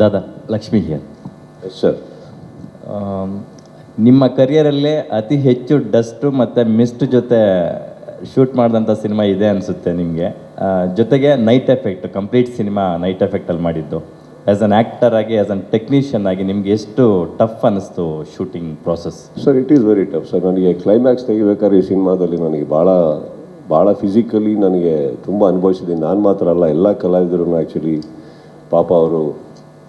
Dada Lakshmi here. Sir, ನಿಮ್ಮ ಕರಿಯರಲ್ಲೇ ಅತಿ ಹೆಚ್ಚು ಡಸ್ಟು ಮತ್ತು ಮಿಸ್ಟ್ ಜೊತೆ ಶೂಟ್ ಮಾಡಿದಂಥ ಸಿನಿಮಾ ಇದೆ ಅನಿಸುತ್ತೆ ನಿಮಗೆ. ಜೊತೆಗೆ night effect, complete cinema night ಎಫೆಕ್ಟಲ್ಲಿ ಮಾಡಿದ್ದು. ಆ್ಯಸ್ ಅನ್ ಆ್ಯಕ್ಟರ್ ಆಗಿ, ಆ್ಯಸ್ ಅನ್ ಟೆಕ್ನಿಷಿಯನ್ ಆಗಿ ನಿಮ್ಗೆ ಎಷ್ಟು ಟಫ್ ಅನ್ನಿಸ್ತು shooting process? Sir, it is very tough sir. ನನಗೆ ಕ್ಲೈಮ್ಯಾಕ್ಸ್ ತೆಗಿಬೇಕಾದ್ರೆ ಈ ಸಿನಿಮಾದಲ್ಲಿ ನನಗೆ ಭಾಳ ಫಿಸಿಕಲಿ ನನಗೆ ತುಂಬ ಅನುಭವಿಸಿದ್ದೀನಿ. ನಾನು ಮಾತ್ರ ಅಲ್ಲ, ಎಲ್ಲ ಕಲಾವಿದರು ಆ್ಯಕ್ಚುಲಿ ಪಾಪ ಅವರು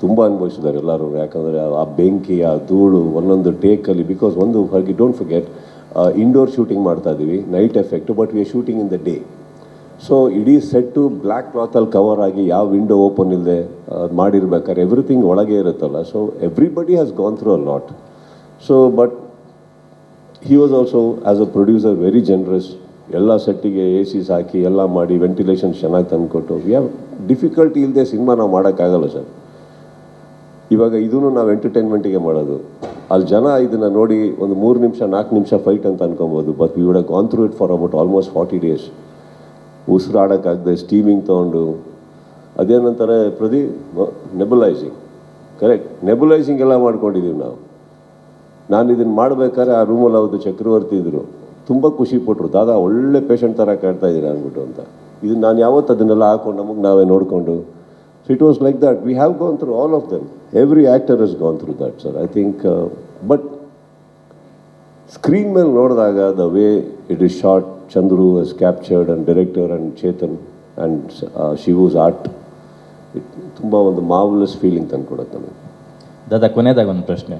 ತುಂಬ ಅನುಭವಿಸಿದ್ದಾರೆ ಎಲ್ಲರೂ. ಯಾಕಂದರೆ ಆ ಬೆಂಕಿ, ಆ ಧೂಳು ಒಂದೊಂದು ಟೇಕಲ್ಲಿ, ಬಿಕಾಸ್ ಒಂದು ಡೋಂಟ್ ಫರ್ಗೆಟ್, ಇಂಡೋರ್ ಶೂಟಿಂಗ್ ಮಾಡ್ತಾ ಇದ್ದೀವಿ, night effect, but we are shooting in the day. So ಇಡೀ ಸೆಟ್ಟು ಬ್ಲ್ಯಾಕ್ ಕ್ಲಾತಲ್ಲಿ ಕವರ್ ಆಗಿ ಯಾವ ವಿಂಡೋ ಓಪನ್ ಇಲ್ಲದೆ ಮಾಡಿರ್ಬೇಕಾದ್ರೆ ಎವ್ರಿಥಿಂಗ್ ಒಳಗೆ ಇರುತ್ತಲ್ಲ. So everybody has gone through a lot. So but he was also as a producer very generous. ಎಲ್ಲ ಸೆಟ್ಟಿಗೆ A ಸಿಸ್ ಹಾಕಿ ಎಲ್ಲ ಮಾಡಿ ventilation ಚೆನ್ನಾಗಿ ತಂದುಕೊಟ್ಟು. ವಿ ಹ್ಯಾವ್ ಡಿಫಿಕಲ್ಟಿ ಇಲ್ಲದೆ ಸಿನಿಮಾ ನಾವು ಮಾಡೋಕ್ಕಾಗಲ್ಲ ಸರ್. ಇವಾಗ ಇದೂ ನಾವು ಎಂಟರ್ಟೈನ್ಮೆಂಟಿಗೆ ಮಾಡೋದು. ಅಲ್ಲಿ ಜನ ಇದನ್ನು ನೋಡಿ ಒಂದು 3 ನಿಮಿಷ 4 ನಿಮಿಷ ಫೈಟ್ ಅಂತ ಅನ್ಕೊಬೋದು. But we would have gone through it for about almost 40 days. ಉಸಿರಾಡೋಕ್ಕಾಗದೆ ಸ್ಟೀಮಿಂಗ್ ತೊಗೊಂಡು, ಅದೇನಂತಾರೆ ನೆಬುಲೈಸಿಂಗ್, ಕರೆಕ್ಟ್, ನೆಬುಲೈಸಿಂಗ್ ಎಲ್ಲ ಮಾಡ್ಕೊಂಡಿದ್ದೀವಿ ನಾವು. ನಾನು ಇದನ್ನು ಮಾಡಬೇಕಾದ್ರೆ ಆ ರೂಮಲ್ಲಿ ಅವ್ರದ್ದು ಚಕ್ರವರ್ತಿ ಇದ್ದರು, ತುಂಬ ಖುಷಿಪಟ್ಟರು. ದಾದಾ ಒಳ್ಳೆ ಪೇಷಂಟ್ ಥರ ಕಾಡ್ತಾ ಇದ್ದೀರಾ ಅಂದ್ಬಿಟ್ಟು ಅಂತ. ಇದು ನಾನು ಯಾವತ್ತು ಅದನ್ನೆಲ್ಲ ಹಾಕೊಂಡು ನಮಗೆ ನಾವೇ ನೋಡಿಕೊಂಡು. So it was like that. We have gone through all of them. Every actor has gone through that sir, I think. But screen ಮೇಲೆ ನೋಡಿದಾಗ the way it is short, Chandru has captured and director and Chetan and Shivu's art, ತುಂಬ ಒಂದು marvellous feeling ತಂದುಕೊಡುತ್ತೆ ನಮಗೆ. ದಾದಾ, ಕೊನೆಯದಾಗ ಒಂದು ಪ್ರಶ್ನೆ.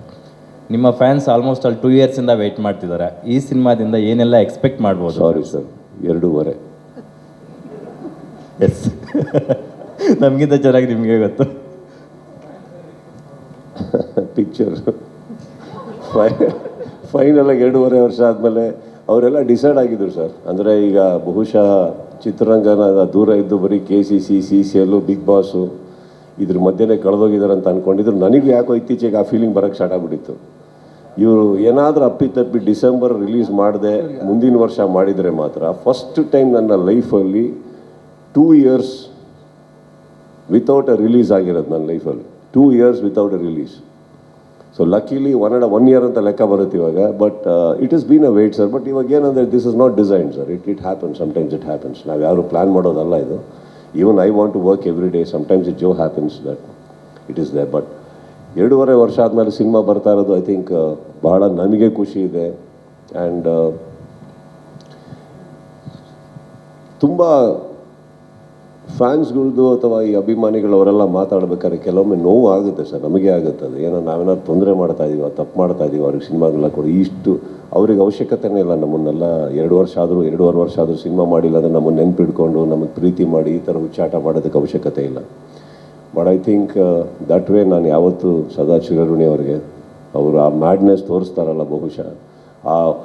ನಿಮ್ಮ fans almost ಅಲ್ಲಿ 2 yearsಯಿಂದ weight ಮಾಡ್ತಿದ್ದಾರೆ. ಈ ಸಿನಿಮಾದಿಂದ ಏನೆಲ್ಲ ಎಕ್ಸ್ಪೆಕ್ಟ್ ಮಾಡ್ಬೋದು? Sorry sir, 2.5. ಎಸ್, ನಮಗಿಂತ ಚೆನ್ನಾಗಿ ನಿಮಗೆ ಗೊತ್ತು. ಪಿಕ್ಚರ್ ಫೈನಲಾಗಿ 2.5 ವರ್ಷ ಆದಮೇಲೆ ಅವರೆಲ್ಲ ಡಿಸೈಡ್ ಆಗಿದ್ರು ಸರ್. ಅಂದರೆ ಈಗ ಬಹುಶಃ ಚಿತ್ರರಂಗನ ದೂರ ಇದ್ದು ಬರೀ KCC, CCL, ಬಿಗ್ ಬಾಸು ಇದ್ರ ಮಧ್ಯೆ ಕಳೆದೋಗಿದ್ದಾರೆ ಅಂತ ಅಂದ್ಕೊಂಡಿದ್ರು. ನನಗೂ ಯಾಕೋ ಇತ್ತೀಚೆಗೆ ಆ ಫೀಲಿಂಗ್ ಬರೋಕ್ಕೆ ಸ್ಟಾರ್ಟ್ ಆಗಿಬಿಟ್ಟಿತ್ತು. ಇವರು ಏನಾದರೂ ಅಪ್ಪಿತಪ್ಪಿ ಡಿಸೆಂಬರ್ ರಿಲೀಸ್ ಮಾಡದೆ ಮುಂದಿನ ವರ್ಷ ಮಾಡಿದರೆ ಮಾತ್ರ ಫಸ್ಟ್ ಟೈಮ್ ನನ್ನ ಲೈಫಲ್ಲಿ 2 years ವಿತೌಟ್ ಅ ರಿಲೀಸ್ ಆಗಿರೋದು ನನ್ನ ಲೈಫಲ್ಲಿ. 2 years without a release. So luckily 1 year ಅಂತ ಲೆಕ್ಕ ಬರುತ್ತೆ ಇವಾಗ. But it is been a wait sir. But ಇವಾಗ ಏನಂದರೆ this is not design sir. It happens, sometimes it happens. ನಾವು ಯಾರು ಪ್ಲ್ಯಾನ್ ಮಾಡೋದಲ್ಲ ಇದು. Even I want to work every day. Sometimes it happens that it is they. But 2.5 ವರ್ಷ ಆದಮೇಲೆ cinema ಬರ್ತಾ ಇರೋದು ಐ ಥಿಂಕ್ ಬಹಳ ನನಗೆ ಖುಷಿ ಇದೆ. ಆ್ಯಂಡ್ ತುಂಬ ಫ್ಯಾನ್ಸ್ಗಳದ್ದು ಅಥವಾ ಈ ಅಭಿಮಾನಿಗಳವರೆಲ್ಲ ಮಾತಾಡ್ಬೇಕಾದ್ರೆ ಕೆಲವೊಮ್ಮೆ ನೋವು ಆಗುತ್ತೆ ಸರ್, ನಮಗೆ ಆಗುತ್ತೆ. ಅದು ಏನೋ ನಾವೇನಾದ್ರು ತೊಂದರೆ ಮಾಡ್ತಾ ಇದ್ದೀವಿ, ತಪ್ಪು ಮಾಡ್ತಾ ಇದ್ದೀವಿ, ಅವ್ರಿಗೆ ಸಿನಿಮಾಗೆಲ್ಲ ಕೊಡಿ. ಇಷ್ಟು ಅವ್ರಿಗೆ ಅವಶ್ಯಕತೆನೇ ಇಲ್ಲ ನಮ್ಮನ್ನೆಲ್ಲ 2 ವರ್ಷ ಆದರೂ 2.5 ವರ್ಷ ಆದರೂ ಸಿನಿಮಾ ಮಾಡಿಲ್ಲ ಅಂದರೆ ನಮ್ಮನ್ನು ನೆನ್ಪಿಡ್ಕೊಂಡು ನಮಗೆ ಪ್ರೀತಿ ಮಾಡಿ ಈ ಥರ ಹುಚ್ಚಾಟ ಮಾಡೋದಕ್ಕೆ ಅವಶ್ಯಕತೆ ಇಲ್ಲ. But I think that way ನಾನು ಯಾವತ್ತೂ ಸದಾ ಚಿರಋಣಿ ಅವ್ರಿಗೆ. ಅವರು ಆ ಮ್ಯಾಡ್ನೆಸ್ ತೋರಿಸ್ತಾರಲ್ಲ ಬಹುಶಃ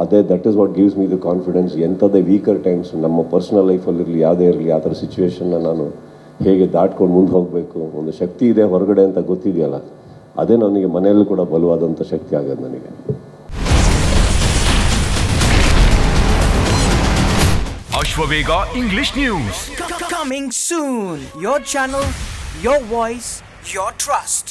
ಅದೇ, that is what gives me the confidence. ಎಂಥದ್ದೇ ವೀಕರ್ ಟೈಮ್ಸ್ ನಮ್ಮ ಪರ್ಸ್ನಲ್ ಲೈಫಲ್ಲಿರಲಿ ಯಾವುದೇ ಇರಲಿ, ಆ ಥರ ಸಿಚುವೇಶನ್ನ ನಾನು ಹೇಗೆ ದಾಟ್ಕೊಂಡು ಮುಂದೆ ಹೋಗಬೇಕು, ಒಂದು ಶಕ್ತಿ ಇದೆ ಹೊರಗಡೆ ಅಂತ ಗೊತ್ತಿದೆಯಲ್ಲ, ಅದೇ ನನಗೆ ಮನೆಯಲ್ಲೂ ಕೂಡ ಬಲವಾದಂಥ ಶಕ್ತಿ ಆಗೋದು ನನಗೆ. Ashwavega English news coming soon. Your channel, your voice, your trust.